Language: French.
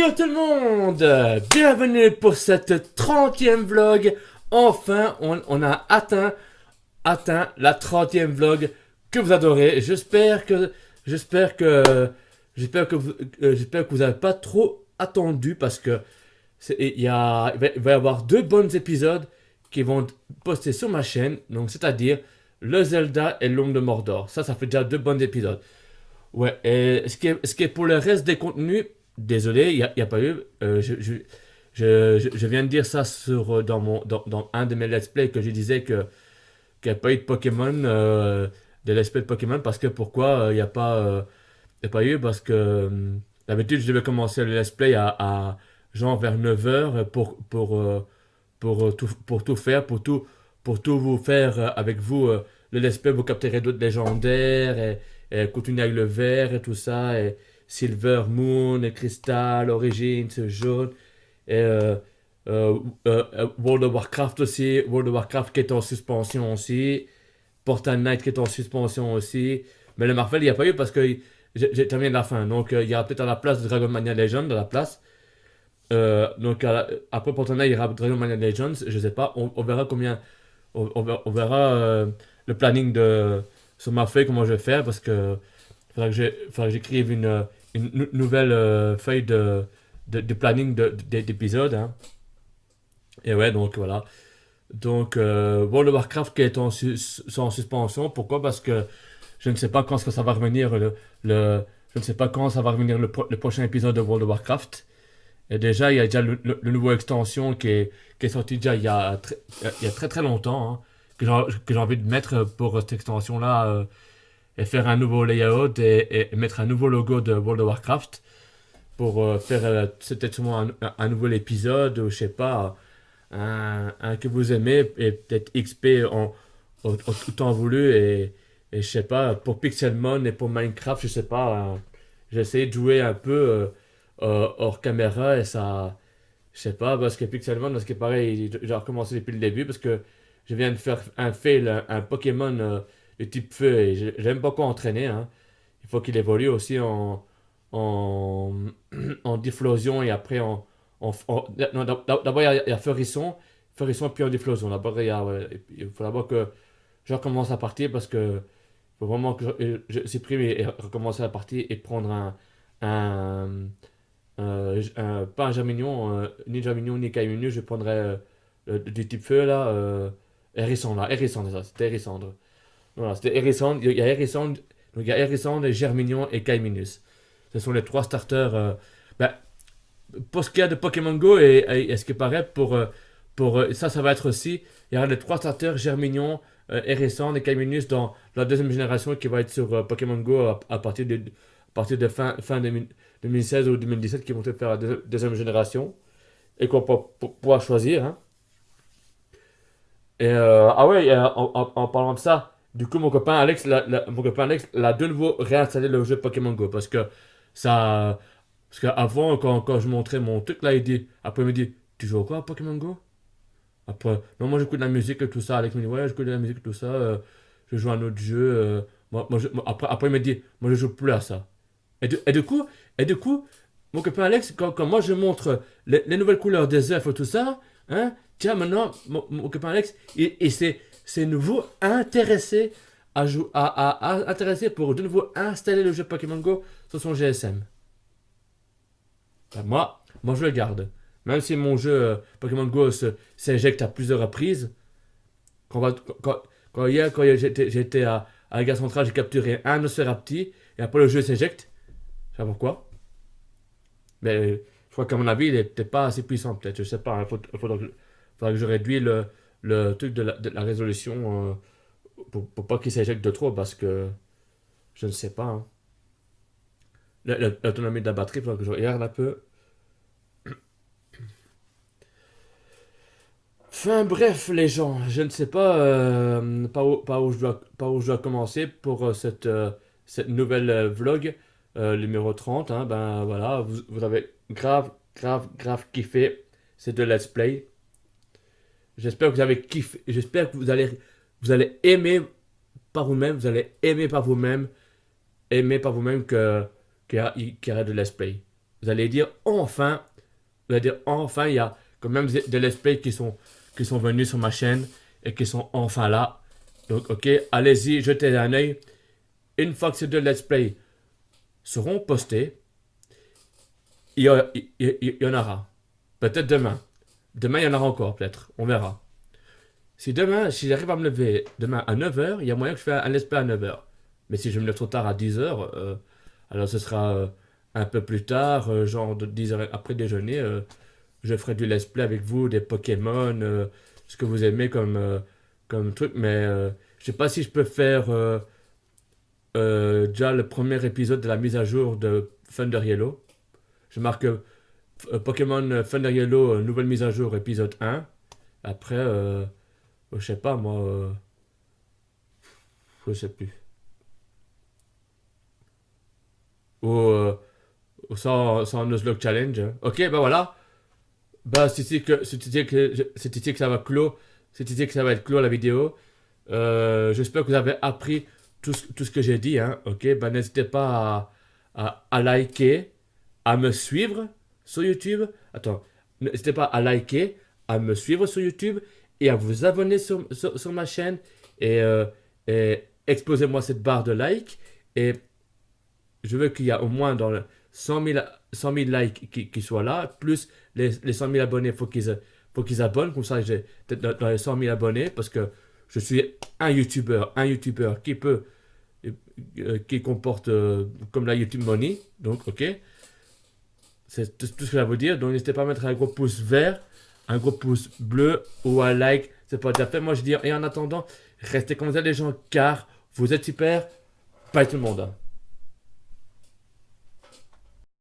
Yo tout le monde, bienvenue pour cette 30e vlog. Enfin, on a atteint la 30e vlog que vous adorez. J'espère que vous n'avez pas trop attendu parce que il va y avoir deux bons épisodes qui vont être postés sur ma chaîne. Donc, c'est-à-dire le Zelda et l'Ombre de Mordor. Ça fait déjà deux bons épisodes. Ouais, et ce qui est pour le reste des contenus, désolé, il n'y a pas eu. Je viens de dire ça dans un de mes let's play que je disais qu'il n'y a pas eu de Pokémon, de let's play de Pokémon, parce que pourquoi il n'y a pas eu, parce que d'habitude je devais commencer le let's play à genre vers 9h pour tout faire, pour tout vous faire avec vous. Le let's play, vous capterez d'autres légendaires et continuer avec le vert et tout ça, et Silver, Moon, et Crystal, Origins, Jaune, et World of Warcraft aussi, World of Warcraft qui est en suspension aussi, Portal Knight qui est en suspension aussi, mais le Marvel il n'y a pas eu parce que j'ai terminé la fin, donc il y aura peut-être à la place de Dragon Mania Legends, à la place. Donc après Portal Knight il y aura Dragon Mania Legends, je sais pas, on verra combien, on verra le planning sur ma feuille comment je vais faire parce que faudra que j'écrive une nouvelle feuille de planning d'épisodes. Hein. Et ouais, donc voilà. Donc, World of Warcraft qui est en suspension. Pourquoi? Parce que je ne sais pas quand ça va revenir. Je ne sais pas quand ça va revenir le prochain épisode de World of Warcraft. Et déjà, il y a déjà le nouveau extension qui est sorti déjà il y a très très longtemps. Hein, que j'ai envie de mettre pour cette extension-là. Et faire un nouveau layout et mettre un nouveau logo de World of Warcraft pour faire peut-être sûrement un nouvel épisode ou je sais pas un que vous aimez et peut-être XP en tout temps voulu et je sais pas pour Pixelmon et pour Minecraft je sais pas j'ai essayé de jouer un peu hors caméra et ça je sais pas parce que Pixelmon parce que pareil j'ai recommencé depuis le début parce que je viens de faire un fail un Pokémon de type feu et j'aime pas quoi entraîner hein. Il faut qu'il évolue aussi en, en diffusion et après non, d'abord il y a Feurisson puis en diffusion d'abord il faut d'abord que je recommence la partie parce que il faut vraiment que je supprime et recommencer la partie et prendre un, pas un Germignon ni Germignon ni Caillou je prendrais du type feu là Hérisson là Hérisson c'est ça c'était Hérissandre voilà, c'était Hérissandre, il y a Hérissandre, donc il y a Hérissandre, Germignon et Kaiminus. Ce sont les trois starters. Ben, pour ce qu'il y a de Pokémon Go et ce qui paraît ça va être aussi. Il y aura les trois starters Germignon, Hérissandre et Kaiminus dans la deuxième génération qui va être sur Pokémon Go à partir de fin 2016 ou 2017 qui vont te faire la deuxième génération et qu'on va pouvoir choisir. Hein. Et ah ouais, en parlant de ça. Du coup, mon copain Alex l'a de nouveau réinstallé le jeu Pokémon Go parce que ça. Parce qu'avant, quand je montrais mon truc là, après il me dit, tu joues quoi à Pokémon Go? Après, non, moi j'écoute de la musique et tout ça. Alex me dit, ouais, j'écoute de la musique et tout ça. Je joue à un autre jeu. Après, il me dit, moi je joue plus à ça. Et du coup, mon copain Alex, quand moi je montre les nouvelles couleurs des œufs et tout ça, hein, tiens, maintenant, mon copain Alex, il c'est nouveau intéressé intéressé pour de nouveau installer le jeu Pokémon Go sur son GSM. Ben moi je le garde. Même si mon jeu Pokémon Go s'éjecte à plusieurs reprises, quand j'étais à la gare centrale, j'ai capturé un Nosferapti et après le jeu s'éjecte. Je sais pas pourquoi. Mais je crois qu'à mon avis, il est peut-être pas assez puissant, peut-être. Je sais pas. Il faudra que je réduise le truc de la résolution pour pas qu'il s'éjecte de trop parce que je ne sais pas. Hein. L'autonomie de la batterie, il faudra que je regarde un peu. Enfin bref les gens, je ne sais pas par où je dois commencer pour cette nouvelle vlog numéro 30. Hein, ben voilà, vous avez grave kiffé ces deux let's play. J'espère que vous avez kiffé, j'espère que vous allez aimer par vous-même, vous allez aimer par vous-même que qu'il y a de let's play. vous allez dire enfin, il y a quand même des let's play qui sont venus sur ma chaîne et qui sont enfin là. Donc, ok, allez-y, jetez un œil. Une fois que ces 2 let's play seront postés, il y en aura. Peut-être demain. Demain, il y en aura encore, peut-être. On verra. Si j'arrive à me lever demain à 9h, il y a moyen que je fasse un let's play à 9h. Mais si je me lève trop tard à 10h, alors ce sera un peu plus tard, genre de 10h après déjeuner, je ferai du let's play avec vous, des Pokémon, ce que vous aimez comme truc, mais je sais pas si je peux faire déjà le premier épisode de la mise à jour de Thunder Yellow. Je marque Pokémon Thunder Yellow, nouvelle mise à jour, épisode 1. Après, je sais pas moi, je sais plus. Ou sans Nuzlocke Challenge. Ok, bah voilà. Bah, c'est ici que ça va clore. C'est ici que ça va être clos la vidéo. J'espère que vous avez appris tout ce que j'ai dit. Hein. Ok, bah n'hésitez pas à liker, à me suivre sur YouTube. Attends, n'hésitez pas à liker, à me suivre sur YouTube et à vous abonner sur ma chaîne. Et exposez-moi cette barre de like. Et je veux qu'il y a au moins dans le 100 000 likes qui soient là, plus les 100 000 abonnés, faut qu'ils abonnent, comme ça j'ai peut-être dans les 100 000 abonnés, parce que je suis un YouTuber qui comporte comme la YouTube Money, donc ok, c'est tout ce que j'ai à vous dire, donc n'hésitez pas à mettre un gros pouce vert, un gros pouce bleu ou un like, c'est pas déjà fait, moi je dis, et en attendant, restez comme ça les gens, car vous êtes super, bye tout le monde.